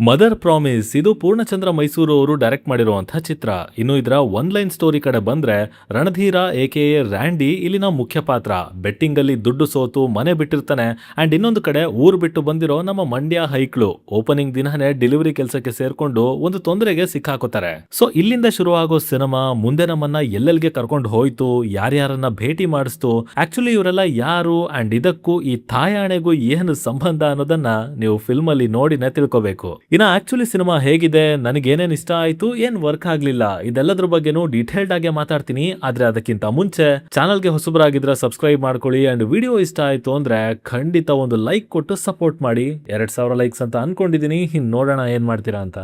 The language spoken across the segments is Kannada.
ಮದರ್ ಪ್ರಾಮಿಸ್ ಇದು ಪೂರ್ಣಚಂದ್ರ ಮೈಸೂರು ಅವರು ಡೈರೆಕ್ಟ್ ಮಾಡಿರುವಂತಹ ಚಿತ್ರ. ಇನ್ನು ಇದರ ಒನ್ ಲೈನ್ ಸ್ಟೋರಿ ಕಡೆ ಬಂದ್ರೆ ರಣಧೀರ ಎಕೆ ರ್ಯಾಂಡಿ ಇಲ್ಲಿನ ಮುಖ್ಯ ಪಾತ್ರ. ಬೆಟ್ಟಿಂಗ್ ಅಲ್ಲಿ ದುಡ್ಡು ಸೋತು ಮನೆ ಬಿಟ್ಟಿರ್ತಾನೆ. ಅಂಡ್ ಇನ್ನೊಂದು ಕಡೆ ಊರು ಬಿಟ್ಟು ಬಂದಿರೋ ನಮ್ಮ ಮಂಡ್ಯ ಹೈಕ್ಳು ಓಪನಿಂಗ್ ದಿನನೇ ಡೆಲಿವರಿ ಕೆಲಸಕ್ಕೆ ಸೇರ್ಕೊಂಡು ಒಂದು ತೊಂದರೆಗೆ ಸಿಕ್ಕಾಕೋತಾರೆ. ಸೊ ಇಲ್ಲಿಂದ ಶುರುವಾಗೋ ಸಿನಿಮಾ ಮುಂದೆ ನಮ್ಮನ್ನ ಎಲ್ಲೆಲ್ಗೆ ಕರ್ಕೊಂಡು ಹೋಯ್ತು, ಯಾರ್ಯಾರನ್ನ ಭೇಟಿ ಮಾಡಿಸ್ತು, ಆಕ್ಚುಲಿ ಇವರೆಲ್ಲ ಯಾರು ಅಂಡ್ ಇದಕ್ಕೂ ಈ ತಾಯಾಣೆಗೂ ಏನು ಸಂಬಂಧ ಅನ್ನೋದನ್ನ ನೀವು ಫಿಲ್ಮ್ ಅಲ್ಲಿ ನೋಡಿನೇ ತಿಳ್ಕೋಬೇಕು. ಇನ್ನ ಆಕ್ಚುಲಿ ಸಿನಿಮಾ ಹೇಗಿದೆ, ನನಗೇನೇನ್ ಇಷ್ಟ ಆಯ್ತು, ಏನ್ ವರ್ಕ್ ಆಗ್ಲಿಲ್ಲ, ಇದೆಲ್ಲದ್ರ ಬಗ್ಗೆನೂ ಡೀಟೇಲ್ಡ್ ಆಗಿ ಮಾತಾಡ್ತೀನಿ. ಆದ್ರೆ ಅದಕ್ಕಿಂತ ಮುಂಚೆ ಚಾನಲ್ಗೆ ಹೊಸಬರಾಗಿದ್ರೆ ಸಬ್ಸ್ಕ್ರೈಬ್ ಮಾಡ್ಕೊಳ್ಳಿ. ಅಂಡ್ ವಿಡಿಯೋ ಇಷ್ಟ ಆಯ್ತು ಅಂದ್ರೆ ಖಂಡಿತ ಒಂದು ಲೈಕ್ ಕೊಟ್ಟು ಸಪೋರ್ಟ್ ಮಾಡಿ. 2000 ಲೈಕ್ಸ್ ಅಂತ ಅನ್ಕೊಂಡಿದೀನಿ. ಇನ್ ನೋಡೋಣ ಏನ್ ಮಾಡ್ತೀರಾ ಅಂತ.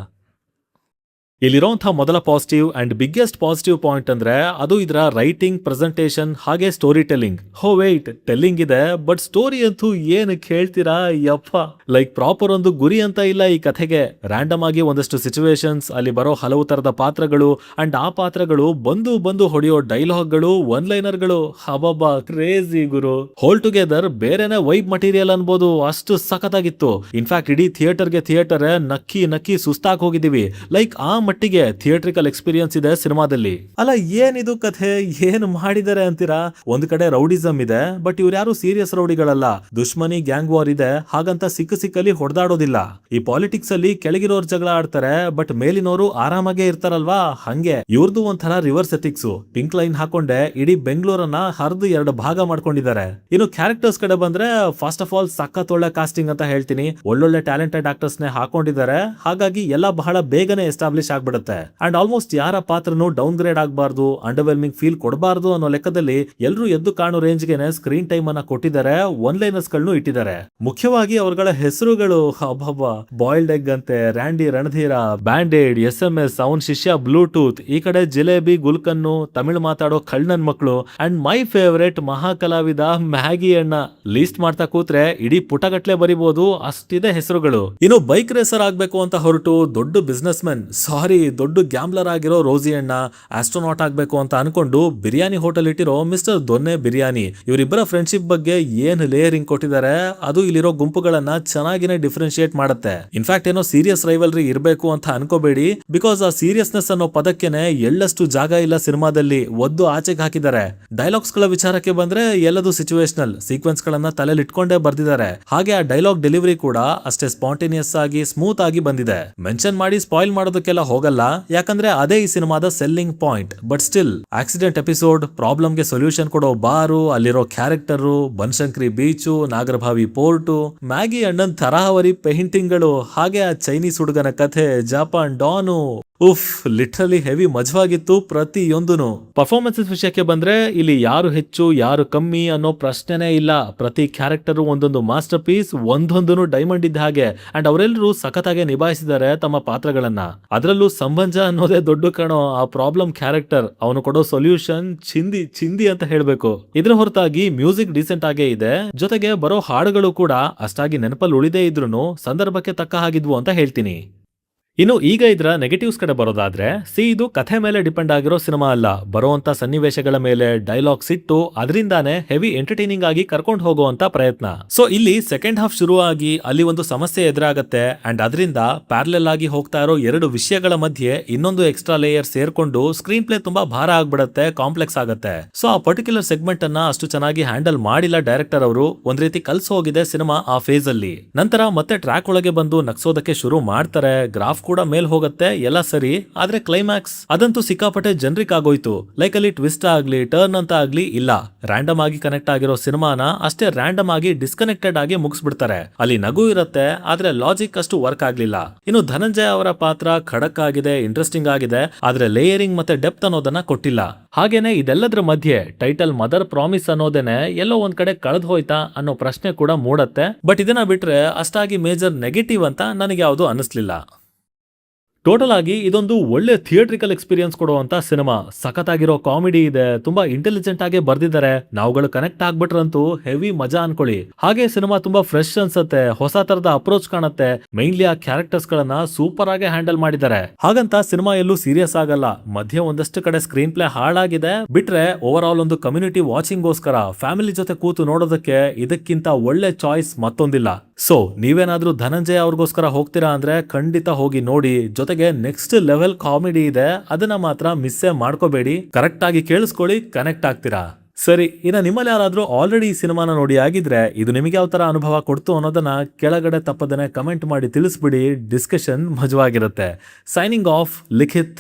ಇಲ್ಲಿರುವಂತಹ ಮೊದಲ positive and biggest positive point ಅಂದ್ರೆ ಅದು ಇದರ ರೈಟಿಂಗ್, ಪ್ರೆಸೆಂಟೇಷನ್ ಹಾಗೆ ಸ್ಟೋರಿ ಟೆಲ್ಲಿಂಗ್. ಹೋ ವೇಟ್, ಟೆಲ್ಲಿಂಗ್ ಇದೆ ಬಟ್ ಸ್ಟೋರಿ ಅಂತೂ ಏನು ಕೇಳ್ತೀರಾ ಯಪ್ಪ. ಲೈಕ್ ಪ್ರಾಪರ್ ಒಂದು ಗುರಿ ಅಂತ ಇಲ್ಲ ಈ ಕಥೆಗೆ. ರ್ಯಾಂಡಮ್ ಆಗಿ ಒಂದಷ್ಟು ಸಿಚುವೇಶನ್ಸ್, ಅಲ್ಲಿ ಬರೋ ಹಲವು ತರದ ಪಾತ್ರಗಳು ಅಂಡ್ ಆ ಪಾತ್ರಗಳು ಬಂದು ಬಂದು ಹೊಡೆಯೋ ಡೈಲಾಗ್ಗಳು, ಒನ್ ಲೈನರ್ಗಳು, ಹಬಬ್ಬ ಕ್ರೇಜಿ ಗುರು. ಹೋಲ್ ಟುಗೆದರ್ ಬೇರೆನೆ ವೈಬ್ ಮಟೀರಿಯಲ್ ಅನ್ಬೋದು, ಅಷ್ಟು ಸಖತ್ತಾಗಿತ್ತು. ಇನ್ಫ್ಯಾಕ್ಟ್ ಇಡೀ ಥಿಯೇಟರ್ ನಕ್ಕಿ ನಕ್ಕಿ ಸುಸ್ತಾಗಿ ಹೋಗಿದ್ದೀವಿ. ಲೈಕ್ ಆ ಮಟ್ಟಿಗೆ ಥಿಯೇಟ್ರಿಕಲ್ ಎಕ್ಸ್ಪೀರಿಯನ್ಸ್ ಇದೆ ಸಿನಿಮಾದಲ್ಲಿ. ಅಲ್ಲ ಏನಿದು ಕಥೆ, ಏನು ಮಾಡಿದ್ದಾರೆ ಅಂತೀರಾ? ಒಂದು ಕಡೆ ರೌಡಿಸಮ್ ಇದೆ ಬಟ್ ಇವ್ರು ಯಾರು ಸೀರಿಯಸ್ ರೌಡಿಗಳಲ್ಲ. ದುಶ್ಮನಿ ಗ್ಯಾಂಗ್ ವಾರ್ ಇದೆ, ಹಾಗಂತ ಸಿಕ್ಕಲ್ಲಿ ಹೊಡೆದಾಡೋದಿಲ್ಲ. ಈ ಪಾಲಿಟಿಕ್ಸ್ ಅಲ್ಲಿ ಕೆಳಗಿರೋರ್ ಜಗಳ ಆಡ್ತಾರೆ ಬಟ್ ಮೇಲಿನವರು ಆರಾಮಾಗೆ ಇರ್ತಾರಲ್ವಾ, ಹಂಗೆ ಇವ್ರದ್ದು ಒಂಥರ ರಿವರ್ಸ್ ಎಥಿಕ್ಸ್. ಪಿಂಕ್ ಲೈನ್ ಹಾಕೊಂಡೆ ಇಡೀ ಬೆಂಗಳೂರನ್ನ ಹರಿದು 2 ಭಾಗ ಮಾಡ್ಕೊಂಡಿದ್ದಾರೆ. ಇನ್ನು ಕ್ಯಾರೆಕ್ಟರ್ಸ್ ಕಡೆ ಬಂದ್ರೆ ಫಸ್ಟ್ ಆಫ್ ಆಲ್ ಸಖತ್ ಒಳ್ಳೆ ಕಾಸ್ಟಿಂಗ್ ಅಂತ ಹೇಳ್ತೀನಿ. ಒಳ್ಳೊಳ್ಳೆ ಟ್ಯಾಲೆಂಟೆಡ್ ಆಕ್ಟರ್ಸ್ ನೇ ಹಾಕೊಂಡಿದ್ದಾರೆ. ಹಾಗಾಗಿ ಎಲ್ಲ ಬಹಳ ಬೇಗನೆ ಎಸ್ಟಾಬ್ಲಿಷ್ ಆಗ್ಬಿಡುತ್ತೆ. ಅಂಡ್ ಆಲ್ಮೋಸ್ಟ್ ಯಾರ ಪಾತ್ರನು ಡೌನ್ ಗ್ರೇಡ್ ಆಗಬಾರ್ದು, ಅಂಡರ್ವೆಲ್ಮಿಂಗ್ ಫೀಲ್ ಕೊಡಬಾರ್ದು ಅನ್ನೋ ಲೆಕ್ಕದಲ್ಲಿ ಎಲ್ಲರೂ ಎದ್ದು ಕಾಣೋ ರೇಂಜ್ಗೆ ಸ್ಕ್ರೀನ್ ಟೈಮ್ ಅನ್ನ ಕೊಟ್ಟಿದ್ದಾರೆ. ಒನ್ ಲೈನರ್ಸ್ ಗಳನ್ನು ಇಟ್ಟಿದ್ದಾರೆ. ಮುಖ್ಯವಾಗಿ ಅವರುಗಳ ಹೆಸರುಗಳು ಅಬ್ಬಬ್ಬ. ಬಾಯ್ಲ್ಡ್ ಎಗ್ ಅಂತೆ, ರ್ಯಾಂಡಿ ರಣಧೀರ, ಬ್ಯಾಂಡೇಡ್, SMS, ಅವನ್ ಶಿಷ್ಯ ಬ್ಲೂಟೂತ್, ಈ ಕಡೆ ಜಿಲೇಬಿ ಗುಲ್ಕನ್ನು, ತಮಿಳು ಮಾತಾಡೋ ಕಳ್ಳನ್ ಮಕ್ಕಳು ಅಂಡ್ ಮೈ ಫೇವರೇಟ್ ಮಹಾ ಕಲಾವಿದ ಮ್ಯಾಗಿ ಅಣ್ಣ. ಲೀಸ್ಟ್ ಮಾಡ್ತಾ ಕೂತ್ರೆ ಇಡೀ ಪುಟಗಟ್ಲೆ ಬರಿಬಹುದು, ಅಷ್ಟಿದೆ ಹೆಸರುಗಳು. ಇನ್ನು ಬೈಕ್ ರೇಸರ್ ಆಗ್ಬೇಕು ಅಂತ ಹೊರಟು ದೊಡ್ಡ ಬಿಸ್ನೆಸ್ ಮ್ಯಾನ್, ದೊಡ್ಡ ಗ್ಯಾಂಬ್ಲರ್ ಆಗಿರೋ ರೋಸಿ ಅಣ್ಣ, ಆಸ್ಟ್ರೋನಾಟ್ ಆಗ್ಬೇಕು ಅಂತ ಅನ್ಕೊಂಡು ಬಿರಿಯಾನಿ ಹೋಟೆಲ್ ಇಟ್ಟಿರೋ ಮಿಸ್ಟರ್ ದೊನ್ನೆ ಬಿರಿಯಾನಿ. ಇವರಿಬ್ಬರ ಫ್ರೆಂಡ್ಶಿಪ್ ಬಗ್ಗೆ ಏನ್ ಲೇಯರಿಂಗ್ ಕೊಟ್ಟಿದ್ದಾರೆ, ಅದು ಇಲ್ಲಿರೋ ಗುಂಪುಗಳನ್ನ ಚೆನ್ನಾಗಿನೇ ಡಿಫ್ರೆನ್ಶಿಯೇಟ್ ಮಾಡುತ್ತೆ. ಇನ್ಫ್ಯಾಕ್ಟ್ ಏನೋ ಸೀರಿಯಸ್ ರೈವಲ್ರಿ ಇರಬೇಕು ಅಂತ ಅನ್ಕೋಬೇಡಿ, ಬಿಕಾಸ್ ಆ ಸೀರಿಯಸ್ನೆಸ್ ಅನ್ನೋ ಪದಕ್ಕೆನೆ ಎಳ್ಳಷ್ಟು ಜಾಗ ಇಲ್ಲ ಸಿನಿಮಾದಲ್ಲಿ, ಒದ್ದು ಆಚೆಗೆ ಹಾಕಿದ್ದಾರೆ. ಡೈಲಾಗ್ಸ್ ಗಳ ವಿಚಾರಕ್ಕೆ ಬಂದ್ರೆ ಎಲ್ಲದು ಸಿಚುವೇಶನಲ್ ಸೀಕ್ವೆನ್ಸ್ ಗಳನ್ನ ತಲೆಯಲ್ಲಿ ಇಟ್ಕೊಂಡೇ ಬರ್ದಿದ್ದಾರೆ. ಹಾಗೆ ಆ ಡೈಲಾಗ್ ಡೆಲಿವರಿ ಕೂಡ ಅಷ್ಟೇ ಸ್ಪಾಂಟೇನಿಯಸ್ ಆಗಿ ಸ್ಮೂತ್ ಆಗಿ ಬಂದಿದೆ. ಮೆನ್ಷನ್ ಮಾಡಿ ಸ್ಪಾಯ್ಲ್ ಮಾಡೋದಕ್ಕೆಲ್ಲ ಹೋಗಲ್ಲ, ಯಾಕಂದ್ರೆ ಅದೇ ಈ ಸಿನಿಮಾದ selling point. But still accident episode, problem ಗೆ ಸೊಲ್ಯೂಷನ್ ಕೊಡೋ ಬಾರು, ಅಲ್ಲಿರೋ character, Banashankari beach, Nagarbhavi port, Maggie ಅಣ್ಣನ್ ತರಹವರಿ ಪೇಂಟಿಂಗ್ಗಳು, ಹಾಗೆ ಆ ಚೈನೀಸ್ ಹುಡುಗನ ಕಥೆ, ಜಪಾನ್ ಡಾನು, ಉಫ್ ಲಿಟ್ರಲಿ ಹೆವಿ ಮಜವಾಗಿತ್ತು ಪ್ರತಿಯೊಂದನು. ಪರ್ಫಾರ್ಮೆನ್ಸಸ್ ವಿಷಯಕ್ಕೆ ಬಂದ್ರೆ ಇಲ್ಲಿ ಯಾರು ಹೆಚ್ಚು ಯಾರು ಕಮ್ಮಿ ಅನ್ನೋ ಪ್ರಶ್ನೆನೇ ಇಲ್ಲ. ಪ್ರತಿ ಕ್ಯಾರೆಕ್ಟರ್ ಒಂದೊಂದು ಮಾಸ್ಟರ್ ಪೀಸ್, ಒಂದೊಂದನು ಡೈಮಂಡ್ ಇದ್ದ ಹಾಗೆ. ಅಂಡ್ ಅವರೆಲ್ಲರೂ ಸಖತ್ತಾಗಿ ನಿಭಾಯಿಸಿದ್ದಾರೆ ತಮ್ಮ ಪಾತ್ರಗಳನ್ನ. ಅದರಲ್ಲೂ ಸಂಬಂಧ ಅನ್ನೋದೇ ದೊಡ್ಡ ಕಣೋ. ಆ ಪ್ರಾಬ್ಲಮ್ ಕ್ಯಾರೆಕ್ಟರ್, ಅವನು ಕೊಡೋ ಸೊಲ್ಯೂಷನ್ ಚಿಂದಿ ಅಂತ ಹೇಳ್ಬೇಕು. ಇದ್ರ ಹೊರತಾಗಿ ಮ್ಯೂಸಿಕ್ ಡೀಸೆಂಟ್ ಆಗೇ ಇದೆ, ಜೊತೆಗೆ ಬರೋ ಹಾಡುಗಳು ಕೂಡ ಅಷ್ಟಾಗಿ ನೆನಪಲ್ಲಿ ಉಳಿದೇ ಇದ್ರೂ ಸಂದರ್ಭಕ್ಕೆ ತಕ್ಕ ಹಾಗಿದ್ವು ಅಂತ ಹೇಳ್ತೀನಿ. ಇನ್ನು ಈಗ ಇದರ ನೆಗೆಟಿವ್ಸ್ ಕಡೆ ಬರೋದಾದ್ರೆ, ಇದು ಕಥೆ ಮೇಲೆ ಡಿಪೆಂಡ್ ಆಗಿರೋ ಸಿನಿಮಾ ಅಲ್ಲ. ಬರುವಂತ ಸನ್ನಿವೇಶಗಳ ಮೇಲೆ ಡೈಲಾಗ್ಸ್ ಇಟ್ಟು ಅದರಿಂದಾನೇ ಹೆವಿ ಎಂಟರ್ಟೈನಿಂಗ್ ಆಗಿ ಕರ್ಕೊಂಡು ಹೋಗುವಂತ ಪ್ರಯತ್ನ. ಸೊ ಇಲ್ಲಿ ಸೆಕೆಂಡ್ ಹಾಫ್ ಶುರುವಾಗಿ ಅಲ್ಲಿ ಒಂದು ಸಮಸ್ಯೆ ಎದುರಾಗತ್ತೆ. ಅಂಡ್ ಅದರಿಂದ ಪ್ಯಾರಲಲ್ ಆಗಿ ಹೋಗ್ತಾ ಇರೋ 2 ವಿಷಯಗಳ ಮಧ್ಯೆ ಇನ್ನೊಂದು ಎಕ್ಸ್ಟ್ರಾ ಲೇಯರ್ ಸೇರ್ಕೊಂಡು ಸ್ಕ್ರೀನ್ ಪ್ಲೇ ತುಂಬಾ ಭಾರ ಆಗ್ಬಿಡತ್ತೆ, ಕಾಂಪ್ಲೆಕ್ಸ್ ಆಗತ್ತೆ. ಸೊ ಆ ಪರ್ಟಿಕ್ಯುಲರ್ ಸೆಗ್ಮೆಂಟ್ ಅನ್ನ ಅಷ್ಟು ಚೆನ್ನಾಗಿ ಹ್ಯಾಂಡಲ್ ಮಾಡಿಲ್ಲ ಡೈರೆಕ್ಟರ್ ಅವರು. ಒಂದ್ ರೀತಿ ಕಲ್ಸ್ ಹೋಗಿದೆ ಸಿನಿಮಾ ಆ ಫೇಸ್ ಅಲ್ಲಿ. ನಂತರ ಮತ್ತೆ ಟ್ರ್ಯಾಕ್ ಒಳಗೆ ಬಂದು ನಗ್ಸೋದಕ್ಕೆ ಶುರು ಮಾಡ್ತಾರೆ. ಗ್ರಾಫ್ ಕೂಡ ಮೇಲ್ ಹೋಗುತ್ತೆ, ಎಲ್ಲ ಸರಿ. ಆದ್ರೆ ಕ್ಲೈಮ್ಯಾಕ್ಸ್ ಅದಂತೂ ಸಿಕ್ಕಾಪಟ್ಟೆ ಜನರಿಕ್ ಆಗೋಯ್ತು. ಲೈಕ್ ಅಲ್ಲಿ ಟ್ವಿಸ್ಟ್ ಆಗ್ಲಿ ಟರ್ನ್ ಅಂತ ಆಗ್ಲಿ ಇಲ್ಲ. ರ್ಯಾಂಡಮ್ ಆಗಿ ಕನೆಕ್ಟ್ ಆಗಿರೋ ಸಿನಿಮಾನ ಅಷ್ಟೇ ರ್ಯಾಂಡಮ್ ಆಗಿ ಡಿಸ್ಕನೆಕ್ಟೆಡ್ ಆಗಿ ಮುಗಿಸ್ಬಿಡ್ತಾರೆ. ಅಲ್ಲಿ ನಗು ಇರುತ್ತೆ, ಆದ್ರೆ ಲಾಜಿಕ್ ಅಷ್ಟು ವರ್ಕ್ ಆಗ್ಲಿಲ್ಲ. ಇನ್ನು ಧನಂಜಯ ಅವರ ಪಾತ್ರ ಖಡಕ್ ಆಗಿದೆ, ಇಂಟ್ರೆಸ್ಟಿಂಗ್ ಆಗಿದೆ, ಆದ್ರೆ ಲೇಯರಿಂಗ್ ಮತ್ತೆ ಡೆಪ್ತ್ ಅನ್ನೋದನ್ನ ಕೊಟ್ಟಿಲ್ಲ. ಹಾಗೇನೆ ಇದೆಲ್ಲದ್ರ ಮಧ್ಯೆ ಟೈಟಲ್ ಮದರ್ ಪ್ರಾಮಿಸ್ ಅನ್ನೋದೇನೆ ಎಲ್ಲೋ ಒಂದ್ ಕಡೆ ಕಳೆದು ಹೋಯ್ತಾ ಅನ್ನೋ ಪ್ರಶ್ನೆ ಕೂಡ ಮೂಡತ್ತೆ. ಬಟ್ ಇದನ್ನ ಬಿಟ್ರೆ ಅಷ್ಟಾಗಿ ಮೇಜರ್ ನೆಗೆಟಿವ್ ಅಂತ ನನಗೆ ಯಾವುದು ಅನಿಸ್ಲಿಲ್ಲ. ಟೋಟಲ್ ಆಗಿ ಇದೊಂದು ಒಳ್ಳೆ ಥಿಯೇಟ್ರಿಕಲ್ ಎಕ್ಸ್ಪೀರಿಯನ್ಸ್ ಕೊಡುವಂತ ಸಿನಿಮಾ. ಸಖತ್ತಾಗಿರೋ ಕಾಮಿಡಿ ಇದೆ, ತುಂಬಾ ಇಂಟೆಲಿಜೆಂಟ್ ಆಗಿ ಬರ್ದಿದ್ದಾರೆ. ನಾವುಗಳು ಕನೆಕ್ಟ್ ಆಗ್ಬಿಟ್ರಂತೂ ಹೆವಿ ಮಜಾ ಅನ್ಕೊಳ್ಳಿ. ಹಾಗೆ ಸಿನಿಮಾ ತುಂಬಾ ಫ್ರೆಶ್ ಅನ್ಸುತ್ತೆ, ಹೊಸ ತರದ ಅಪ್ರೋಚ್ ಕಾಣುತ್ತೆ. ಮೈನ್ಲಿ ಆ ಕ್ಯಾರೆಕ್ಟರ್ಸ್ ಗಳನ್ನ ಸೂಪರ್ ಆಗಿ ಹ್ಯಾಂಡಲ್ ಮಾಡಿದ್ದಾರೆ. ಹಾಗಂತ ಸಿನಿಮಾ ಎಲ್ಲೂ ಸೀರಿಯಸ್ ಆಗಲ್ಲ. ಮಧ್ಯೆ ಒಂದಷ್ಟು ಕಡೆ ಸ್ಕ್ರೀನ್ ಪ್ಲೇ ಹಾಳಾಗಿದೆ, ಬಿಟ್ರೆ ಓವರ್ ಆಲ್ ಒಂದು ಕಮ್ಯುನಿಟಿ ವಾಚಿಂಗ್ ಗೋಸ್ಕರ ಫ್ಯಾಮಿಲಿ ಜೊತೆ ಕೂತು ನೋಡೋದಕ್ಕೆ ಇದಕ್ಕಿಂತ ಒಳ್ಳೆ ಚಾಯ್ಸ್ ಮತ್ತೊಂದಿಲ್ಲ. ಸೊ ನೀವೇನಾದ್ರೂ ಧನಂಜಯ ಅವ್ರಿಗೋಸ್ಕರ ಹೋಗ್ತೀರಾ ಅಂದ್ರೆ ಖಂಡಿತ ಹೋಗಿ ನೋಡಿ. ಜೊತೆಗೆ ನೆಕ್ಸ್ಟ್ ಲೆವೆಲ್ ಕಾಮಿಡಿ ಇದೆ, ಅದನ್ನ ಮಾತ್ರ ಮಿಸ್ಸೇ ಮಾಡ್ಕೋಬೇಡಿ. ಕರೆಕ್ಟ್ ಆಗಿ ಕೇಳಿಸ್ಕೊಳ್ಳಿ, ಕನೆಕ್ಟ್ ಆಗ್ತೀರಾ. ಸರಿ, ಇನ್ನು ನಿಮ್ಮಲ್ಲಿ ಯಾರಾದ್ರೂ ಆಲ್ರೆಡಿ ಈ ಸಿನಿಮಾನ ನೋಡಿ ಆಗಿದ್ರೆ ಇದು ನಿಮಗೆ ಯಾವ ತರ ಅನುಭವ ಕೊಡ್ತು ಅನ್ನೋದನ್ನ ಕೆಳಗಡೆ ತಪ್ಪದನೆ ಕಮೆಂಟ್ ಮಾಡಿ ತಿಳಿಸ್ಬಿಡಿ. ಡಿಸ್ಕಷನ್ ಮಜವಾಗಿರುತ್ತೆ. ಸೈನಿಂಗ್ ಆಫ್, ಲಿಖಿತ್.